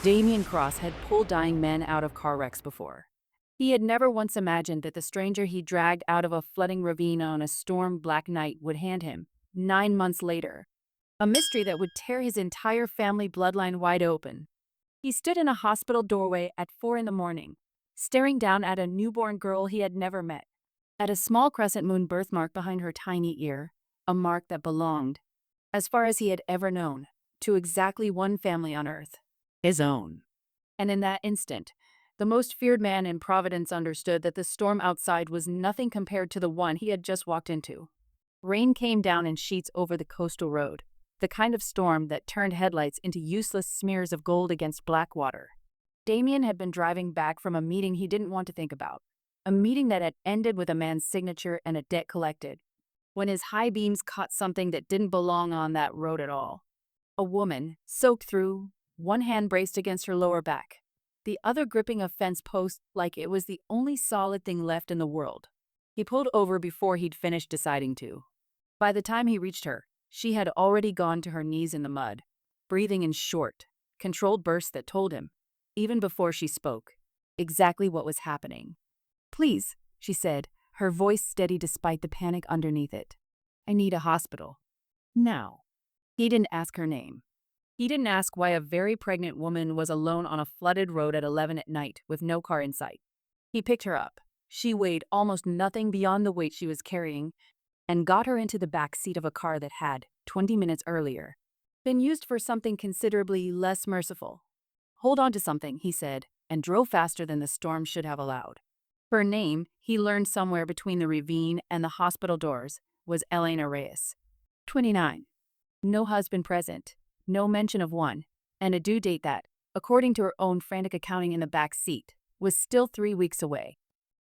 Damian Cross had pulled dying men out of car wrecks before. He had never once imagined that the stranger he dragged out of a flooding ravine on a storm-black night would hand him, 9 months later, a mystery that would tear his entire family bloodline wide open. He stood in a hospital doorway at 4 in the morning, staring down at a newborn girl he had never met, at a small crescent moon birthmark behind her tiny ear, a mark that belonged, as far as he had ever known, to exactly one family on Earth, his own. And in that instant, the most feared man in Providence understood that the storm outside was nothing compared to the one he had just walked into. Rain came down in sheets over the coastal road, the kind of storm that turned headlights into useless smears of gold against black water. Damian had been driving back from a meeting he didn't want to think about, a meeting that had ended with a man's signature and a debt collected, when his high beams caught something that didn't belong on that road at all. A woman, soaked through, one hand braced against her lower back, the other gripping a fence post like it was the only solid thing left in the world. He pulled over before he'd finished deciding to. By the time he reached her, she had already gone to her knees in the mud, breathing in short, controlled bursts that told him, even before she spoke, exactly what was happening. "Please," she said, her voice steady despite the panic underneath it. "I need a hospital. Now." He didn't ask her name. He didn't ask why a very pregnant woman was alone on a flooded road at 11 at night with no car in sight. He picked her up. She weighed almost nothing beyond the weight she was carrying, and got her into the back seat of a car that had, 20 minutes earlier, been used for something considerably less merciful. "Hold on to something," he said, and drove faster than the storm should have allowed. Her name, he learned somewhere between the ravine and the hospital doors, was Elena Reyes. 29. No husband present, no mention of one, and a due date that, according to her own frantic accounting in the back seat, was still 3 weeks away.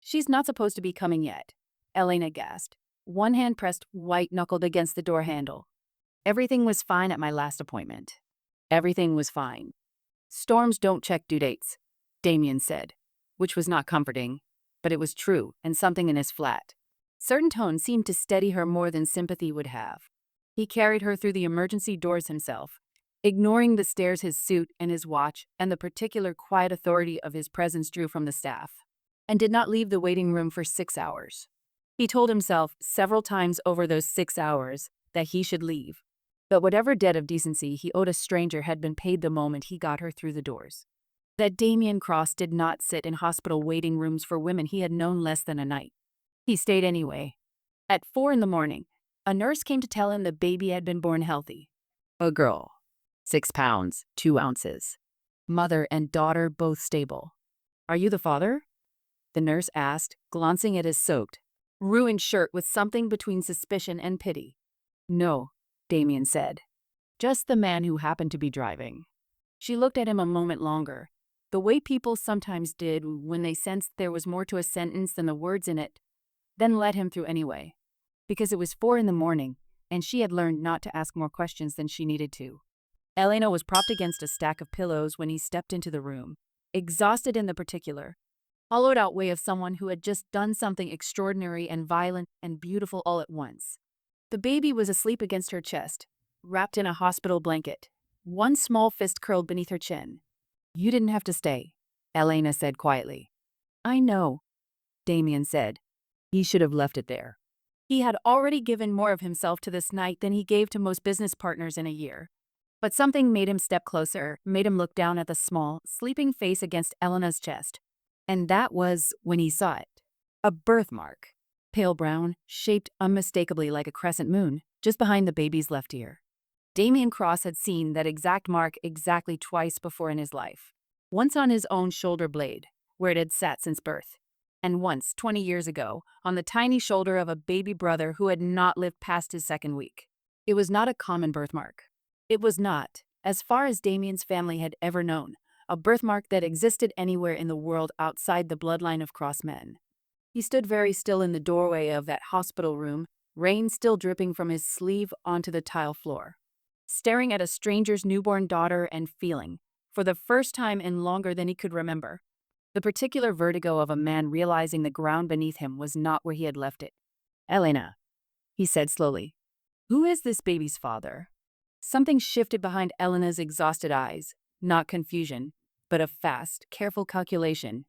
"She's not supposed to be coming yet," Elena gasped, one hand pressed white-knuckled against the door handle. "Everything was fine at my last appointment. Everything was fine." "Storms don't check due dates," Damian said, which was not comforting, but it was true, and something in his flat, certain tone seemed to steady her more than sympathy would have. He carried her through the emergency doors himself, ignoring the stares his suit and his watch and the particular quiet authority of his presence drew from the staff, and did not leave the waiting room for 6 hours. He told himself several times over those 6 hours that he should leave, but whatever debt of decency he owed a stranger had been paid the moment he got her through the doors. That Damian Cross did not sit in hospital waiting rooms for women he had known less than a night. He stayed anyway. At 4 in the morning, a nurse came to tell him the baby had been born healthy. A girl, 6 pounds, 2 ounces. Mother and daughter both stable. "Are you the father?" the nurse asked, glancing at his soaked, ruined shirt with something between suspicion and pity. "No," Damian said. "Just the man who happened to be driving." She looked at him a moment longer, the way people sometimes did when they sensed there was more to a sentence than the words in it, then let him through anyway. Because it was 4 in the morning, and she had learned not to ask more questions than she needed to. Elena was propped against a stack of pillows when he stepped into the room, exhausted in the particular, hollowed-out way of someone who had just done something extraordinary and violent and beautiful all at once. The baby was asleep against her chest, wrapped in a hospital blanket, one small fist curled beneath her chin. "You didn't have to stay," Elena said quietly. "I know," Damian said. He should have left it there. He had already given more of himself to this night than he gave to most business partners in a year. But something made him step closer, made him look down at the small, sleeping face against Elena's chest. And that was when he saw it. A birthmark, pale brown, shaped unmistakably like a crescent moon, just behind the baby's left ear. Damian Cross had seen that exact mark exactly twice before in his life. Once on his own shoulder blade, where it had sat since birth, and once, 20 years ago, on the tiny shoulder of a baby brother who had not lived past his second week. It was not a common birthmark. It was not, as far as Damian's family had ever known, a birthmark that existed anywhere in the world outside the bloodline of Cross men. He stood very still in the doorway of that hospital room, rain still dripping from his sleeve onto the tile floor, staring at a stranger's newborn daughter and feeling, for the first time in longer than he could remember, the particular vertigo of a man realizing the ground beneath him was not where he had left it. "Elena," he said slowly, "who is this baby's father?" Something shifted behind Elena's exhausted eyes, not confusion, but of fast, careful calculation.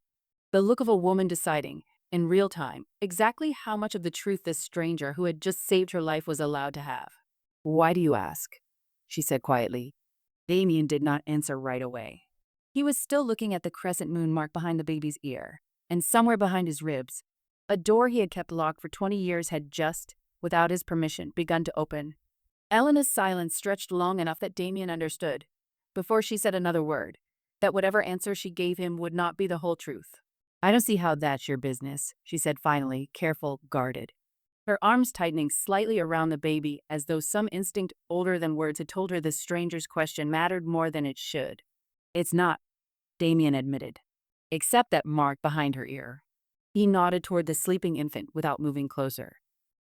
The look of a woman deciding, in real time, exactly how much of the truth this stranger who had just saved her life was allowed to have. "Why do you ask?" she said quietly. Damian did not answer right away. He was still looking at the crescent moon mark behind the baby's ear, and somewhere behind his ribs, a door he had kept locked for 20 years had just, without his permission, begun to open. Elena's silence stretched long enough that Damian understood, before she said another word, that whatever answer she gave him would not be the whole truth. "I don't see how that's your business," she said finally, careful, guarded. Her arms tightening slightly around the baby as though some instinct older than words had told her this stranger's question mattered more than it should. "It's not," Damian admitted, "except that mark behind her ear." He nodded toward the sleeping infant without moving closer.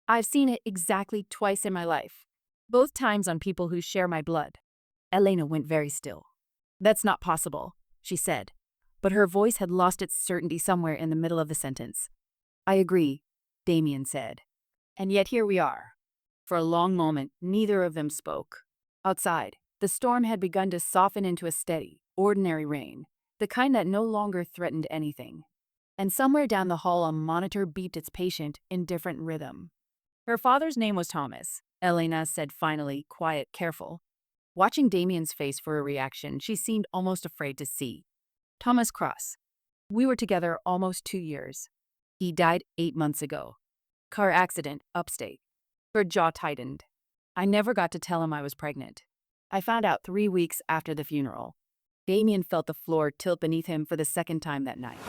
"I've seen it exactly twice in my life, both times on people who share my blood." Elena went very still. "That's not possible," she said, but her voice had lost its certainty somewhere in the middle of the sentence. "I agree," Damian said. "And yet here we are." For a long moment, neither of them spoke. Outside, the storm had begun to soften into a steady, ordinary rain, the kind that no longer threatened anything. And somewhere down the hall a monitor beeped its patient, indifferent rhythm. "Her father's name was Thomas," Elena said finally, quiet, careful. Watching Damian's face for a reaction, she seemed almost afraid to see. "Thomas Cross. We were together almost 2 years. He died 8 months ago. Car accident, upstate." Her jaw tightened. "I never got to tell him I was pregnant. I found out 3 weeks after the funeral." Damian felt the floor tilt beneath him for the second time that night.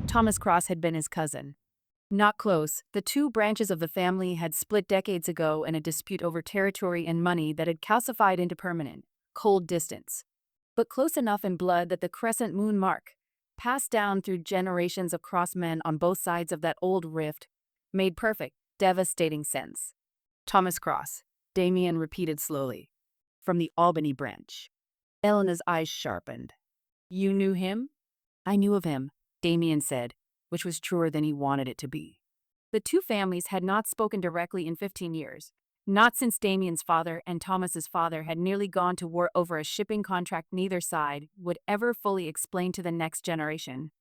Thomas Cross had been his cousin. Not close, the two branches of the family had split decades ago in a dispute over territory and money that had calcified into permanent, cold distance. But close enough in blood that the crescent moon mark, passed down through generations of cross men on both sides of that old rift, made perfect, devastating sense. "Thomas Cross," Damian repeated slowly. "From the Albany branch." Elena's eyes sharpened. "You knew him?" "I knew of him," Damian said, which was truer than he wanted it to be. The two families had not spoken directly in 15 years, not since Damian's father and Thomas's father had nearly gone to war over a shipping contract neither side would ever fully explain to the next generation.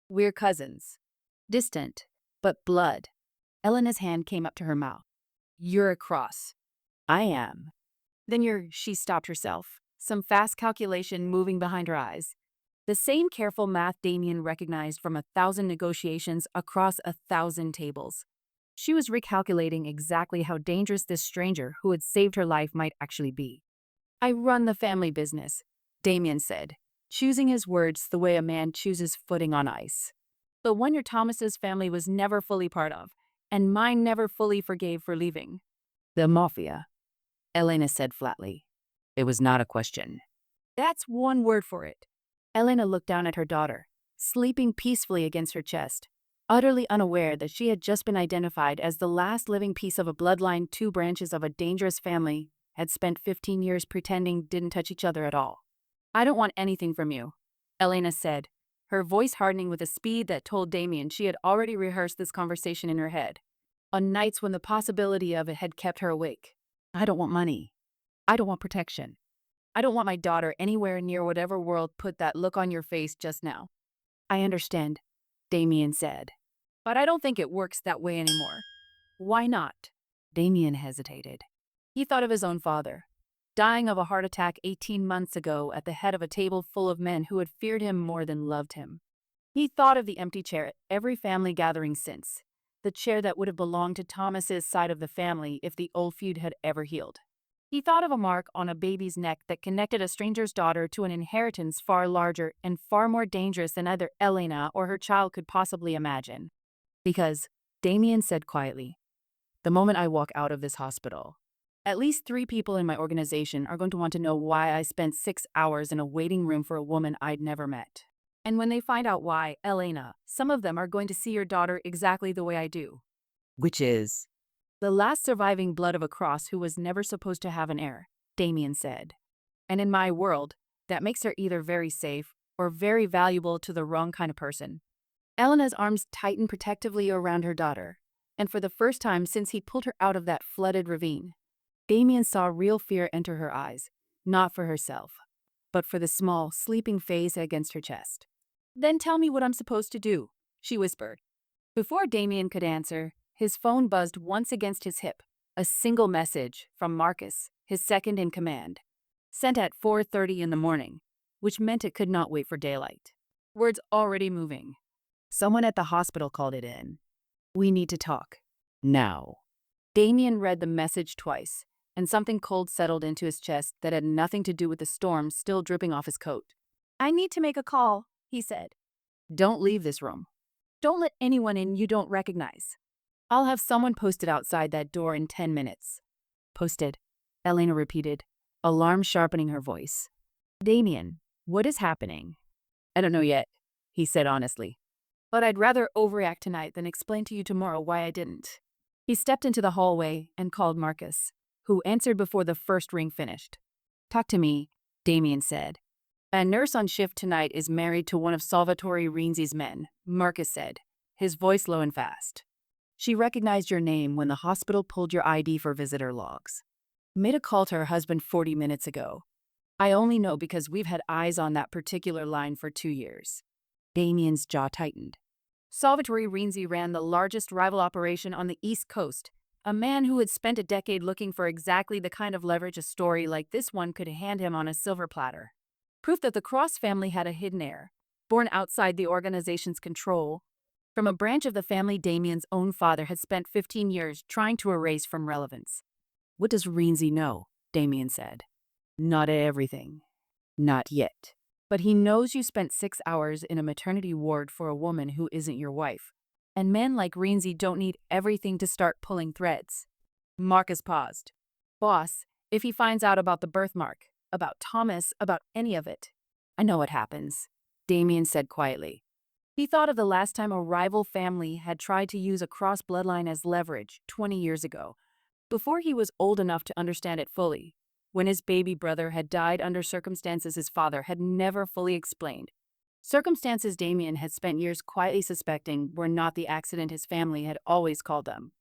"We're cousins. Distant, but blood." Elena's hand came up to her mouth. "You're a Cross." "I am." "Then she stopped herself, some fast calculation moving behind her eyes. The same careful math Damian recognized from 1,000 negotiations across 1,000 tables. She was recalculating exactly how dangerous this stranger who had saved her life might actually be. "I run the family business," Damian said, choosing his words the way a man chooses footing on ice. "The one your Thomas's family was never fully part of, and mine never fully forgave for leaving." "The Mafia," Elena said flatly. It was not a question. "That's one word for it." Elena looked down at her daughter, sleeping peacefully against her chest, utterly unaware that she had just been identified as the last living piece of a bloodline two branches of a dangerous family had spent 15 years pretending didn't touch each other at all. "I don't want anything from you," Elena said, her voice hardening with a speed that told Damian she had already rehearsed this conversation in her head, on nights when the possibility of it had kept her awake. "I don't want money. I don't want protection. I don't want my daughter anywhere near whatever world put that look on your face just now." "I understand," Damian said. "But I don't think it works that way anymore." "Why not?" Damian hesitated. He thought of his own father, dying of a heart attack 18 months ago at the head of a table full of men who had feared him more than loved him. He thought of the empty chair at every family gathering since, the chair that would have belonged to Thomas's side of the family if the old feud had ever healed. He thought of a mark on a baby's neck that connected a stranger's daughter to an inheritance far larger and far more dangerous than either Elena or her child could possibly imagine. "Because," Damian said quietly, "the moment I walk out of this hospital, at least 3 people in my organization are going to want to know why I spent 6 hours in a waiting room for a woman I'd never met. And when they find out why, Elena, some of them are going to see your daughter exactly the way I do." "Which is?" "The last surviving blood of a Cross who was never supposed to have an heir," Damian said. "And in my world, that makes her either very safe or very valuable to the wrong kind of person." Elena's arms tightened protectively around her daughter, and for the first time since he pulled her out of that flooded ravine, Damian saw real fear enter her eyes, not for herself, but for the small, sleeping face against her chest. "Then tell me what I'm supposed to do," she whispered. Before Damian could answer, his phone buzzed once against his hip. A single message from Marcus, his second in command, sent at 4:30 in the morning, which meant it could not wait for daylight. Words already moving. "Someone at the hospital called it in. We need to talk. Now." Damian read the message twice, and something cold settled into his chest that had nothing to do with the storm still dripping off his coat. "I need to make a call," he said. "Don't leave this room. Don't let anyone in you don't recognize. I'll have someone posted outside that door in 10 minutes. "Posted," Elena repeated, alarm sharpening her voice. "Damian, what is happening?" "I don't know yet," he said honestly. "But I'd rather overreact tonight than explain to you tomorrow why I didn't." He stepped into the hallway and called Marcus, who answered before the first ring finished. "Talk to me," Damian said. "A nurse on shift tonight is married to one of Salvatore Renzi's men," Marcus said, his voice low and fast. "She recognized your name when the hospital pulled your ID for visitor logs. Made a call to her husband 40 minutes ago. I only know because we've had eyes on that particular line for 2 years." Damian's jaw tightened. Salvatore Renzi ran the largest rival operation on the East Coast, a man who had spent a decade looking for exactly the kind of leverage a story like this one could hand him on a silver platter. Proof that the Cross family had a hidden heir, born outside the organization's control, from a branch of the family Damian's own father had spent 15 years trying to erase from relevance. "What does Renzi know?" Damian said. "Not everything. Not yet. But he knows you spent 6 hours in a maternity ward for a woman who isn't your wife. And men like Renzi don't need everything to start pulling threads." Marcus paused. "Boss, if he finds out about the birthmark, about Thomas, about any of it." "I know what happens," Damian said quietly. He thought of the last time a rival family had tried to use a cross bloodline as leverage 20 years ago, before he was old enough to understand it fully, when his baby brother had died under circumstances his father had never fully explained. Circumstances Damian had spent years quietly suspecting were not the accident his family had always called them.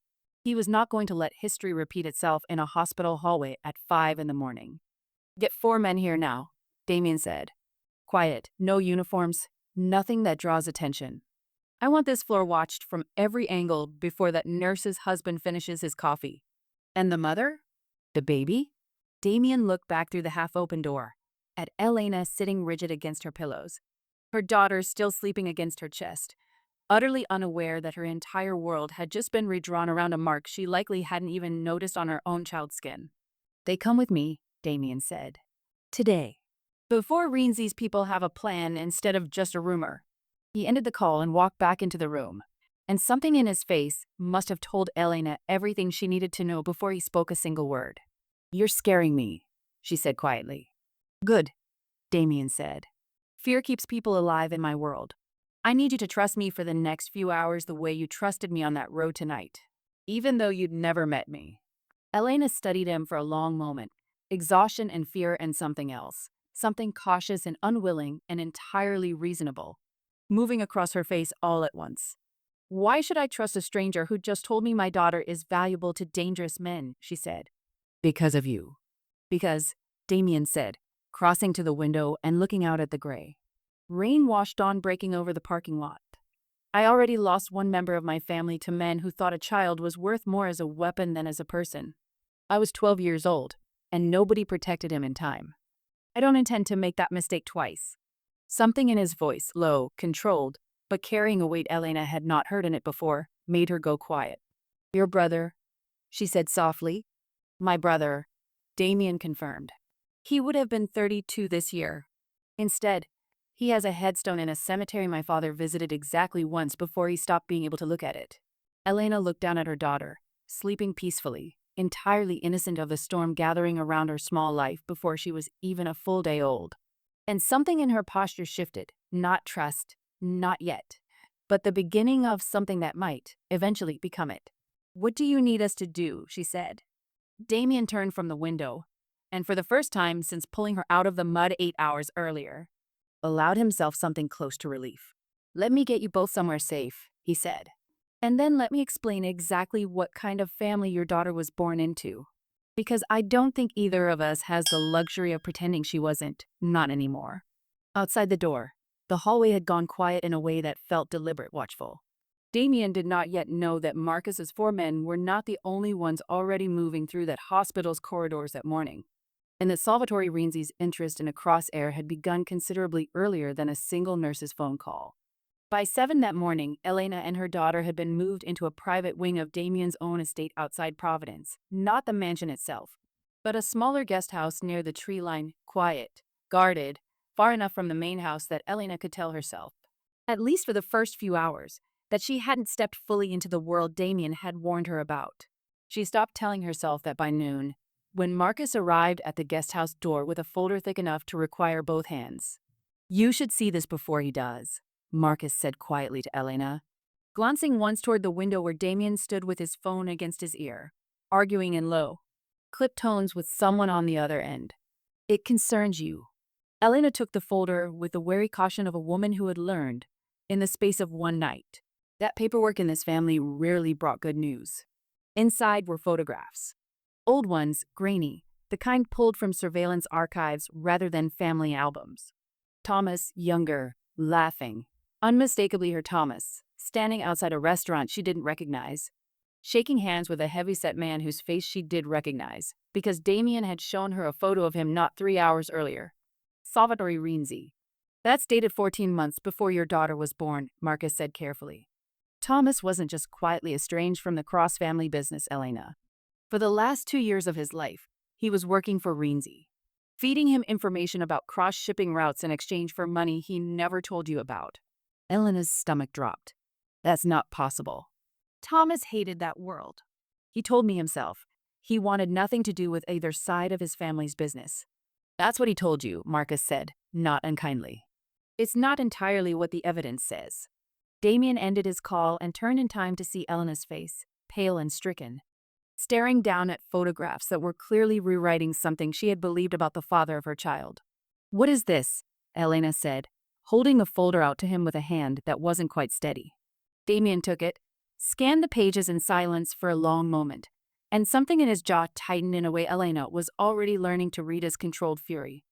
He was not going to let history repeat itself in a hospital hallway at 5 in the morning. "Get 4 men here now," Damian said. "Quiet, no uniforms, nothing that draws attention. I want this floor watched from every angle before that nurse's husband finishes his coffee." "And the mother? The baby?" Damian looked back through the half-open door, at Elena sitting rigid against her pillows, her daughter still sleeping against her chest, utterly unaware that her entire world had just been redrawn around a mark she likely hadn't even noticed on her own child's skin. "They come with me," Damian said. "Today. Before Renzi's people have a plan instead of just a rumor." He ended the call and walked back into the room, and something in his face must have told Elena everything she needed to know before he spoke a single word. "You're scaring me," she said quietly. "Good," Damian said. "Fear keeps people alive in my world. I need you to trust me for the next few hours the way you trusted me on that road tonight, even though you'd never met me." Elena studied him for a long moment, exhaustion and fear and something else, something cautious and unwilling and entirely reasonable, moving across her face all at once. "Why should I trust a stranger who just told me my daughter is valuable to dangerous men?" she said. "Because of you." "Because," Damian said, crossing to the window and looking out at the gray. Rain washed on, breaking over the parking lot. "I already lost one member of my family to men who thought a child was worth more as a weapon than as a person. I was 12 years old, and nobody protected him in time. I don't intend to make that mistake twice." Something in his voice, low, controlled, but carrying a weight Elena had not heard in it before, made her go quiet. "Your brother," she said softly. "My brother," Damian confirmed. "He would have been 32 this year. Instead, he has a headstone in a cemetery my father visited exactly once before he stopped being able to look at it." Elena looked down at her daughter, sleeping peacefully, entirely innocent of the storm gathering around her small life before she was even a full day old. And something in her posture shifted, not trust, not yet, but the beginning of something that might eventually become it. "What do you need us to do?" she said. Damian turned from the window, and for the first time since pulling her out of the mud 8 hours earlier, allowed himself something close to relief. "Let me get you both somewhere safe," he said. "And then let me explain exactly what kind of family your daughter was born into. Because I don't think either of us has the luxury of pretending she wasn't. Not anymore. Outside the door, the hallway had gone quiet in a way that felt deliberate, watchful. Damian did not yet know that Marcus's 4 men were not the only ones already moving through that hospital's corridors that morning, and that Salvatore Renzi's interest in a cross heir had begun considerably earlier than a single nurse's phone call. By 7 that morning, Elena and her daughter had been moved into a private wing of Damian's own estate outside Providence, not the mansion itself, but a smaller guest house near the tree line, quiet, guarded, far enough from the main house that Elena could tell herself, at least for the first few hours, that she hadn't stepped fully into the world Damian had warned her about. She stopped telling herself that by noon, when Marcus arrived at the guest house door with a folder thick enough to require both hands. "You should see this before he does," Marcus said quietly to Elena, glancing once toward the window where Damian stood with his phone against his ear, arguing in low, clipped tones with someone on the other end. "It concerns you." Elena took the folder with the wary caution of a woman who had learned, in the space of one night, that paperwork in this family rarely brought good news. Inside were photographs. Old ones, grainy, the kind pulled from surveillance archives rather than family albums. Thomas, younger, laughing, unmistakably her Thomas, standing outside a restaurant she didn't recognize, shaking hands with a heavy-set man whose face she did recognize, because Damian had shown her a photo of him not 3 hours earlier. Salvatore Renzi. "That's dated 14 months before your daughter was born," Marcus said carefully. Thomas wasn't just quietly estranged from the Cross family business, Elena. For the last 2 years of his life, he was working for Renzi, feeding him information about cross-shipping routes in exchange for money he never told you about. Elena's stomach dropped. "That's not possible." Thomas hated that world. He told me himself. He wanted nothing to do with either side of his family's business. "That's what he told you," Marcus said, not unkindly. "It's not entirely what the evidence says." Damian ended his call and turned in time to see Elena's face, pale and stricken, staring down at photographs that were clearly rewriting something she had believed about the father of her child. "What is this?" Elena said, holding the folder out to him with a hand that wasn't quite steady. Damian took it, scanned the pages in silence for a long moment, and something in his jaw tightened in a way Elena was already learning to read as controlled fury.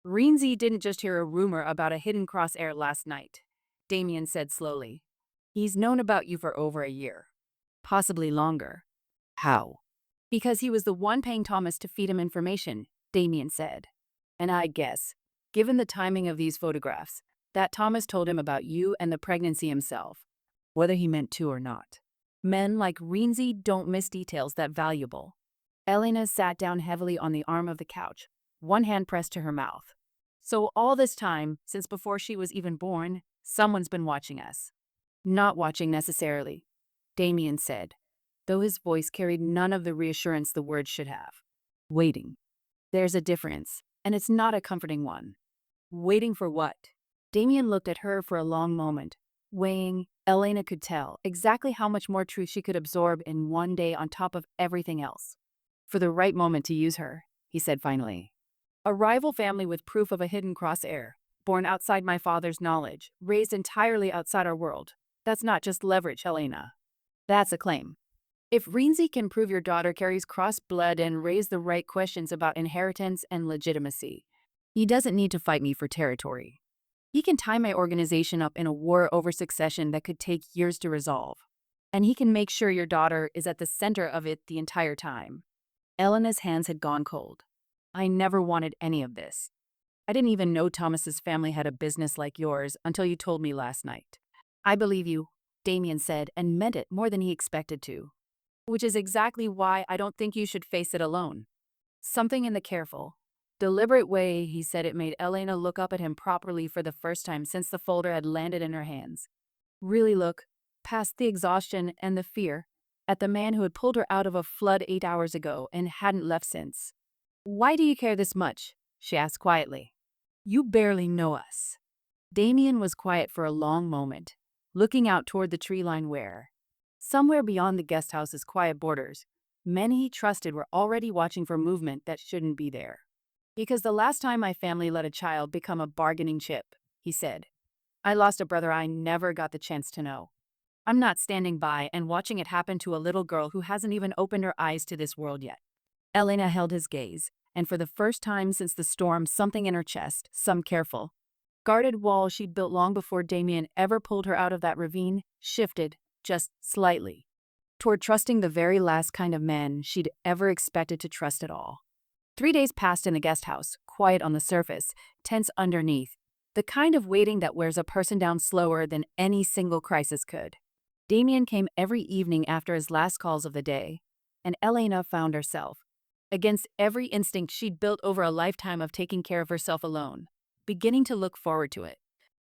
"Renzi didn't just hear a rumor about a hidden cross heir last night," Damian said slowly. "He's known about you for over a year. Possibly longer." "How?" "Because he was the one paying Thomas to feed him information," Damian said. "And I guess, given the timing of these photographs, that Thomas told him about you and the pregnancy himself, whether he meant to or not. Men like Renzi don't miss details that valuable." Elena sat down heavily on the arm of the couch, one hand pressed to her mouth. "So all this time, since before she was even born, someone's been watching us." "Not watching necessarily," Damian said, though his voice carried none of the reassurance the words should have. "Waiting. There's a difference, and it's not a comforting one." "Waiting for what?" Damian looked at her for a long moment, weighing, Elena could tell, exactly how much more truth she could absorb in one day on top of everything else. "For the right moment to use her," he said finally. "A rival family with proof of a hidden cross heir, born outside my father's knowledge, raised entirely outside our world. That's not just leverage, Elena. That's a claim. If Renzi can prove your daughter carries cross blood and raise the right questions about inheritance and legitimacy, he doesn't need to fight me for territory. He can tie my organization up in a war over succession that could take years to resolve. And he can make sure your daughter is at the center of it the entire time." Elena's hands had gone cold. "I never wanted any of this. I didn't even know Thomas's family had a business like yours until you told me last night." "I believe you," Damian said, and meant it more than he expected to. "Which is exactly why I don't think you should face it alone." Something in the careful, deliberate way he said it made Elena look up at him properly for the first time since the folder had landed in her hands. Really look, past the exhaustion and the fear, at the man who had pulled her out of a flood 8 hours ago and hadn't left since. "Why do you care this much?" she asked quietly. "You barely know us." Damian was quiet for a long moment, looking out toward the tree line where, somewhere beyond the guest house's quiet borders, men he trusted were already watching for movement that shouldn't be there. "Because the last time my family let a child become a bargaining chip," he said, "I lost a brother I never got the chance to know. I'm not standing by and watching it happen to a little girl who hasn't even opened her eyes to this world yet." Elena held his gaze, and for the first time since the storm, something in her chest, some careful, guarded wall she'd built long before Damian ever pulled her out of that ravine, shifted, just slightly, toward trusting the very last kind of man she'd ever expected to trust at all. 3 days passed in the guest house, quiet on the surface, tense underneath, the kind of waiting that wears a person down slower than any single crisis could. Damian came every evening after his last calls of the day, and Elena found herself, against every instinct she'd built over a lifetime of taking care of herself alone, beginning to look forward to it.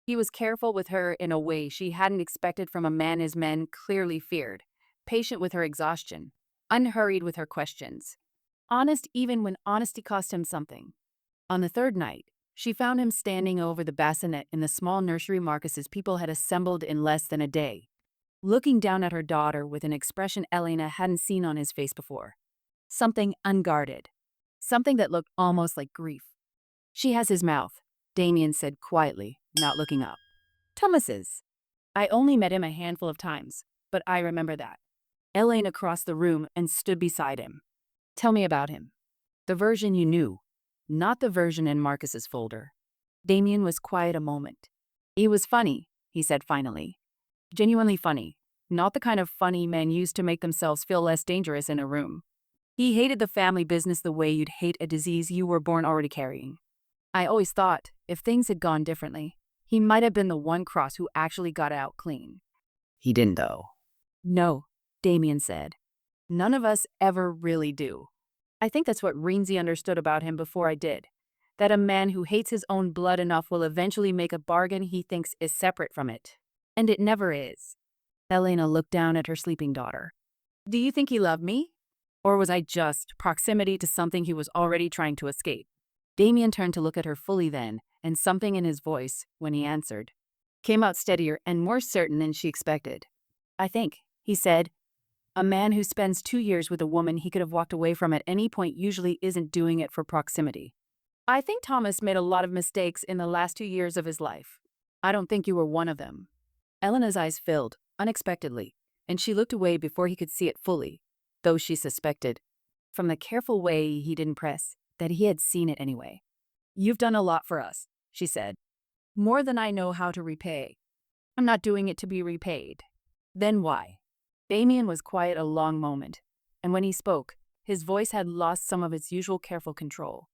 He was careful with her in a way she hadn't expected from a man his men clearly feared, patient with her exhaustion, unhurried with her questions, honest even when honesty cost him something. On the third night, she found him standing over the bassinet in the small nursery Marcus's people had assembled in less than a day, looking down at her daughter with an expression Elena hadn't seen on his face before. Something unguarded, something that looked almost like grief. "She has his mouth," Damian said quietly, not looking up. "Thomas's. I only met him a handful of times, but I remember that." Elena crossed the room and stood beside him. "Tell me about him. The version you knew, not the version in Marcus's folder." Damian was quiet a moment. "He was funny," he said finally. "Genuinely funny. Not the kind of funny men use to make themselves feel less dangerous in a room. He hated the family business the way you'd hate a disease you were born already carrying. I always thought, if things had gone differently, he might have been the one Cross who actually got out clean. He didn't, though." "No," Damian said. "None of us ever really do. I think that's what Renzi understood about him before I did. That a man who hates his own blood enough will eventually make a bargain he thinks is separate from it. And it never is." Elena looked down at her sleeping daughter. "Do you think he loved me? Or was I just proximity to something he was already trying to escape?" Damian turned to look at her fully then, and something in his voice, when he answered, came out steadier and more certain than she expected. "I think," he said, "a man who spends 2 years with a woman he could have walked away from at any point usually isn't doing it for proximity. I think Thomas made a lot of mistakes in the last 2 years of his life. I don't think you were one of them." Elena's eyes filled, unexpectedly, and she looked away before he could see it fully, though she suspected, from the careful way he didn't press, that he had seen it anyway. "You've done a lot for us," she said. "More than I know how to repay. I'm not doing it to be repaid." "Then why?" Damian was quiet a long moment, and when he spoke, his voice had lost some of its usual careful control.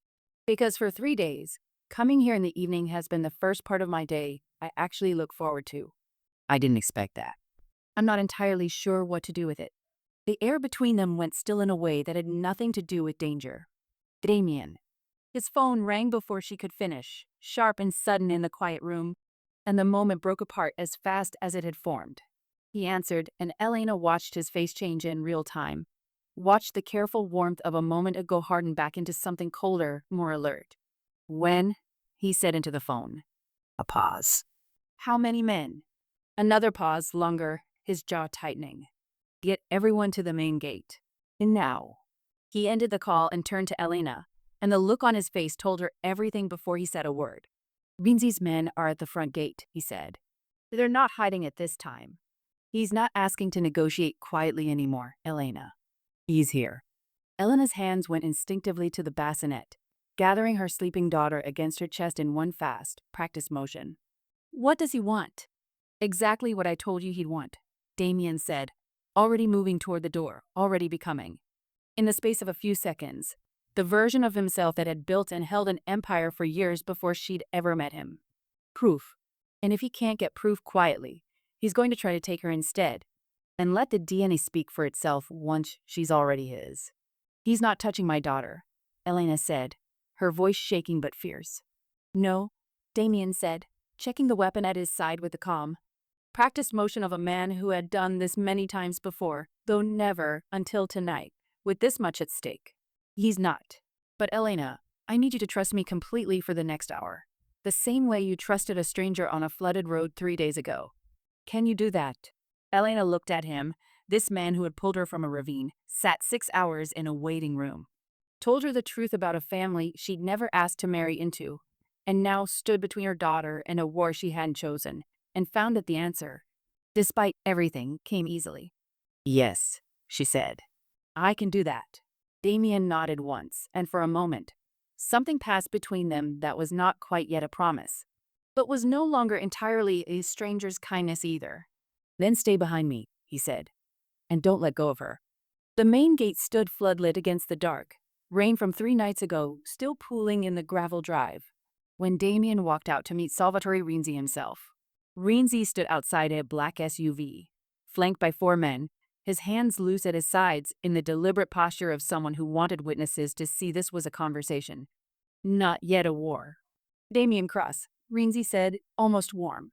"Because for 3 days, coming here in the evening has been the first part of my day I actually look forward to." "I didn't expect that." "I'm not entirely sure what to do with it." The air between them went still in a way that had nothing to do with danger. "Damian." His phone rang before she could finish, sharp and sudden in the quiet room, and the moment broke apart as fast as it had formed. He answered, and Elena watched his face change in real time, watched the careful warmth of a moment ago harden back into something colder, more alert. "When?" he said into the phone. A pause. "How many men?" Another pause, longer, his jaw tightening. "Get everyone to the main gate. And now." He ended the call and turned to Elena, and the look on his face told her everything before he said a word. "Renzi's men are at the front gate," he said. "They're not hiding at this time. He's not asking to negotiate quietly anymore, Elena. He's here." Elena's hands went instinctively to the bassinet, gathering her sleeping daughter against her chest in one fast, practiced motion. "What does he want?" "Exactly what I told you he'd want," Damian said, already moving toward the door, already becoming, in the space of a few seconds, the version of himself that had built and held an empire for years before she'd ever met him. Proof. And if he can't get proof quietly, he's going to try to take her instead, and let the DNA speak for itself once she's already his. "He's not touching my daughter," Elena said, her voice shaking but fierce. "No," Damian said, checking the weapon at his side with the calm, practiced motion of a man who had done this many times before, though never until tonight, with this much at stake. "He's not. But Elena, I need you to trust me completely for the next hour, the same way you trusted a stranger on a flooded road 3 days ago. Can you do that?" Elena looked at him, this man who had pulled her from a ravine, sat 6 hours in a waiting room, told her the truth about a family she'd never asked to marry into, and now stood between her daughter and a war she hadn't chosen, and found that the answer, despite everything, came easily. "Yes," she said. "I can do that." Damian nodded once, and for a moment, something passed between them that was not quite yet a promise, but was no longer entirely a stranger's kindness either. Then stay behind me, he said, and don't let go of her. The main gate stood floodlit against the dark, rain from 3 nights ago still pooling in the gravel drive, when Damian walked out to meet Salvatore Renzi himself. Renzi stood outside a black SUV, flanked by 4 men, his hands loose at his sides in the deliberate posture of someone who wanted witnesses to see this was a conversation, not yet a war. Damian Cross, Renzi said, almost warm.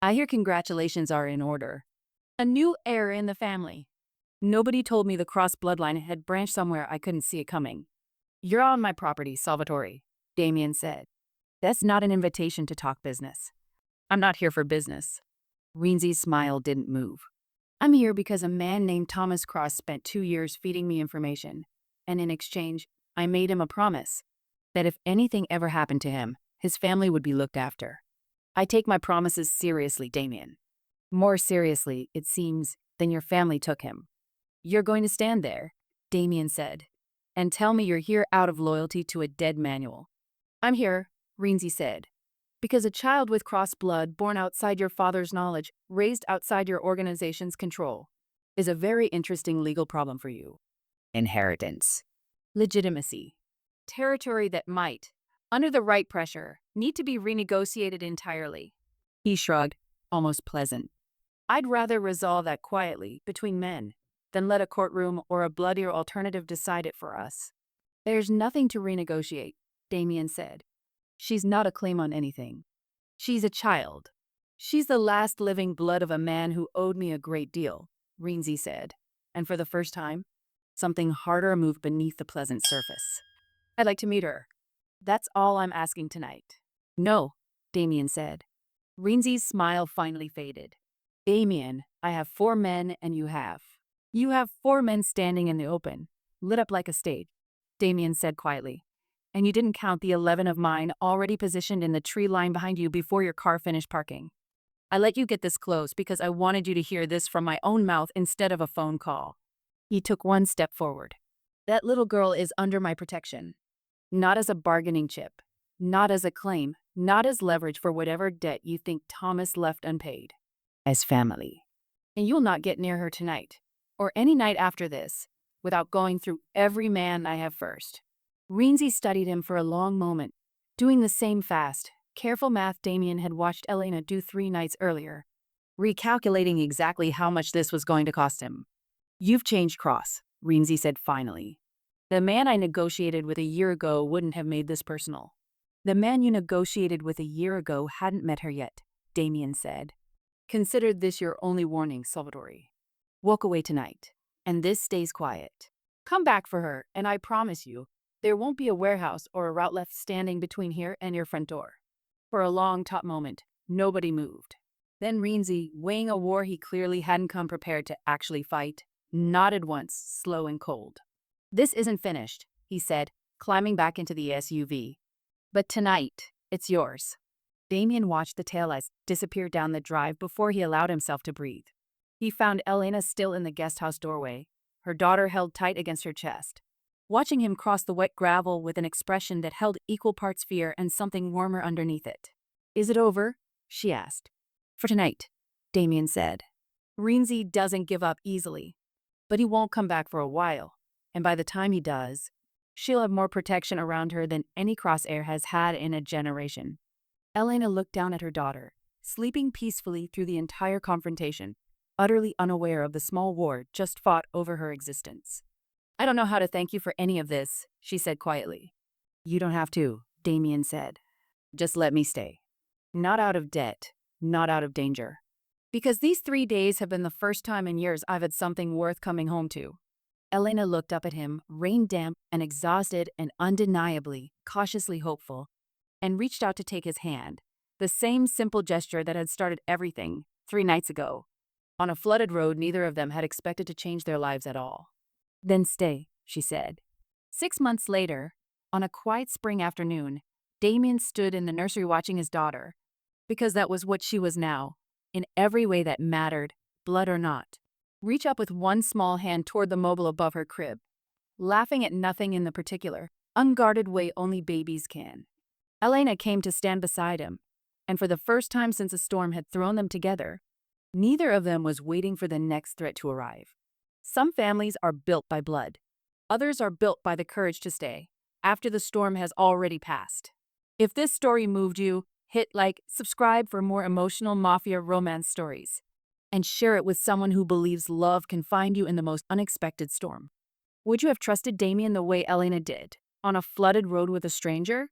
I hear congratulations are in order. A new heir in the family. Nobody told me the Cross bloodline had branched somewhere I couldn't see it coming. You're on my property, Salvatore, Damian said. That's not an invitation to talk business. I'm not here for business. Renzi's smile didn't move. I'm here because a man named Thomas Cross spent 2 years feeding me information, and in exchange, I made him a promise that if anything ever happened to him, his family would be looked after. I take my promises seriously, Damian. More seriously, it seems, than your family took him. You're going to stand there, Damian said, and tell me you're here out of loyalty to a dead manual. I'm here, Renzi said, because a child with Cross blood born outside your father's knowledge, raised outside your organization's control, is a very interesting legal problem for you. Inheritance. Legitimacy. Territory that might, under the right pressure, need to be renegotiated entirely. He shrugged, almost pleasant. I'd rather resolve that quietly, between men, than let a courtroom or a bloodier alternative decide it for us. There's nothing to renegotiate, Damian said. She's not a claim on anything. She's a child. She's the last living blood of a man who owed me a great deal, Renzi said. And for the first time, something harder moved beneath the pleasant surface. I'd like to meet her. That's all I'm asking tonight. No, Damian said. Renzi's smile finally faded. Damian, I have 4 men and you have. You have 4 men standing in the open, lit up like a stage, Damian said quietly. And you didn't count the 11 of mine already positioned in the tree line behind you before your car finished parking. I let you get this close because I wanted you to hear this from my own mouth instead of a phone call. He took 1 step forward. That little girl is under my protection. Not as a bargaining chip, not as a claim, not as leverage for whatever debt you think Thomas left unpaid. As family. And you'll not get near her tonight, or any night after this, without going through every man I have first. Renzi studied him for a long moment, doing the same fast, careful math Damian had watched Elena do 3 nights earlier, recalculating exactly how much this was going to cost him. You've changed, Cross, Renzi said finally. The man I negotiated with a year ago wouldn't have made this personal. The man you negotiated with a year ago hadn't met her yet, Damian said. Consider this your only warning, Salvatore. Walk away tonight, and this stays quiet. Come back for her, and I promise you, there won't be a warehouse or a route left standing between here and your front door. For a long taut moment, nobody moved. Then Renzi, weighing a war he clearly hadn't come prepared to actually fight, nodded once, slow and cold. This isn't finished, he said, climbing back into the SUV. But tonight, it's yours. Damian watched the taillights disappear down the drive before he allowed himself to breathe. He found Elena still in the guesthouse doorway, her daughter held tight against her chest, watching him cross the wet gravel with an expression that held equal parts fear and something warmer underneath it. Is it over? She asked. For tonight, Damian said. Renzi doesn't give up easily, but he won't come back for a while, and by the time he does, she'll have more protection around her than any Cross heir has had in a generation. Elena looked down at her daughter, sleeping peacefully through the entire confrontation, utterly unaware of the small war just fought over her existence. I don't know how to thank you for any of this, she said quietly. You don't have to, Damian said. Just let me stay. Not out of debt, not out of danger. Because these 3 days have been the first time in years I've had something worth coming home to. Elena looked up at him, rain-damp and exhausted and undeniably, cautiously hopeful, and reached out to take his hand, the same simple gesture that had started everything 3 nights ago. On a flooded road, neither of them had expected to change their lives at all. Then stay, she said. 6 months later, on a quiet spring afternoon, Damian stood in the nursery watching his daughter, because that was what she was now, in every way that mattered, blood or not, reach up with one small hand toward the mobile above her crib. laughing at nothing in the particular, unguarded way only babies can. Elena came to stand beside him, and for the first time since a storm had thrown them together, neither of them was waiting for the next threat to arrive. Some families are built by blood. Others are built by the courage to stay, after the storm has already passed. If this story moved you, hit like, subscribe for more emotional Mafia romance stories, and share it with someone who believes love can find you in the most unexpected storm. Would you have trusted Damian the way Elena did, on a flooded road with a stranger?